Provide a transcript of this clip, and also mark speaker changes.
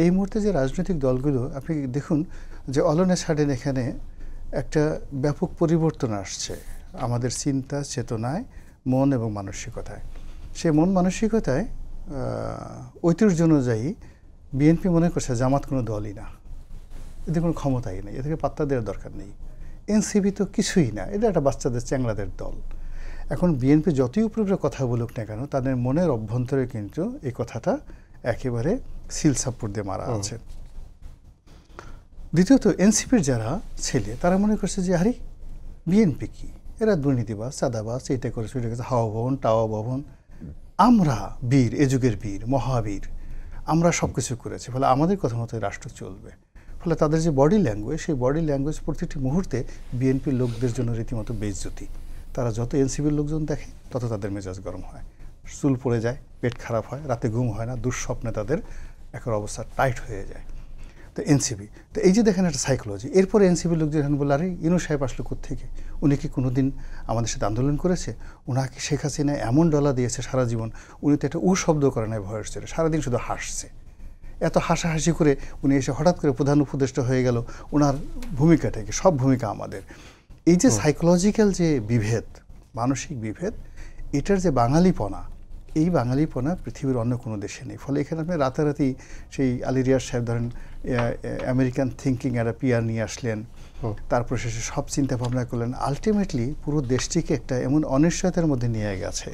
Speaker 1: এই মুহূর্তে যে রাজনৈতিক দলগুলো আপনি দেখুন যে অল অন এ সাডেন এখানে একটা ব্যাপক পরিবর্তন আসছে আমাদের চিন্তা চেতনায়, মন এবং মানসিকতায়। সেই মন মানসিকতায় ঐতিহ্য অনুযায়ী বিএনপি মনে করছে জামাত কোনো দলই না, এদের কোনো ক্ষমতাই নেই, এদেরকে পাত্তা দেওয়ার দরকার নেই। এনসিপি তো কিছুই না, এটা একটা বাচ্চাদের চ্যাংড়াদের দল। এখন বিএনপি যতই উপরে কথা বলুক না কেন, তাদের মনের অভ্যন্তরে কিন্তু এই কথাটা একেবারে সিল সাপোর্ট দিয়ে মারা আছে। দ্বিতীয়ত এনসিপির যারা ছেলে তারা মনে করছে যে আরে বিএনপি কি, এরা দুর্নীতিবাজ, চাঁদাবাজ, এটা করেছে ওইটা করেছে, হাওয়া ভবন টাওয়া ভবন, আমরা বীর, এ যুগের বীর, মহাবীর, আমরা সব কিছু করেছি, ফলে আমাদের কথা মতো রাষ্ট্র চলবে। ফলে তাদের যে বডি ল্যাঙ্গুয়েজ, সেই বডি ল্যাঙ্গুয়েজ প্রতিটি মুহূর্তে বিএনপির লোকদের জন্য রীতিমতো বেইজ্জতি। তারা যত এনসিপির লোকজন দেখে তত তাদের মেজাজ গরম হয়, চুল পড়ে যায়, পেট খারাপ হয়, রাতে ঘুম হয় না, দুঃস্বপ্নে তাদের এখন অবস্থা টাইট হয়ে যায়। তো এনসিপি, তো এই যে দেখেন একটা সাইকোলজি। এরপরে এনসিপির লোক যখন বলল আরে ইউনূস সাহেব আসলো কোত্থেকে, উনি কি কোনোদিন আমাদের সাথে আন্দোলন করেছে, ওনাকে শেখ হাসিনা এমন ডলা দিয়েছে সারা জীবন, উনি তো একটা শব্দ করে নাই ভয়েস ছিল, সারাদিন শুধু হাসছে। এত হাসাহাসি করে উনি এসে হঠাৎ করে প্রধান উপদেষ্টা হয়ে গেল, ওনার ভূমিকাটা কি, সব ভূমিকা আমাদের। এই যে সাইকোলজিক্যাল যে বিভেদ, মানসিক বিভেদ, এটার যে বাঙালিপনা, এই বাঙালিপনা পৃথিবীর অন্য কোনো দেশে নেই। ফলে এখানে আপনি রাতারাতি সেই আলী রিয়াজ সাহেব ধরেন আমেরিকান থিঙ্কিং একটা পিয়ার নিয়ে আসলেন, তারপর শেষে সব চিন্তা ভাবনা করলেন, আলটিমেটলি পুরো দেশটিকে একটা এমন অনিশ্চয়তার মধ্যে নিয়ে গেছে।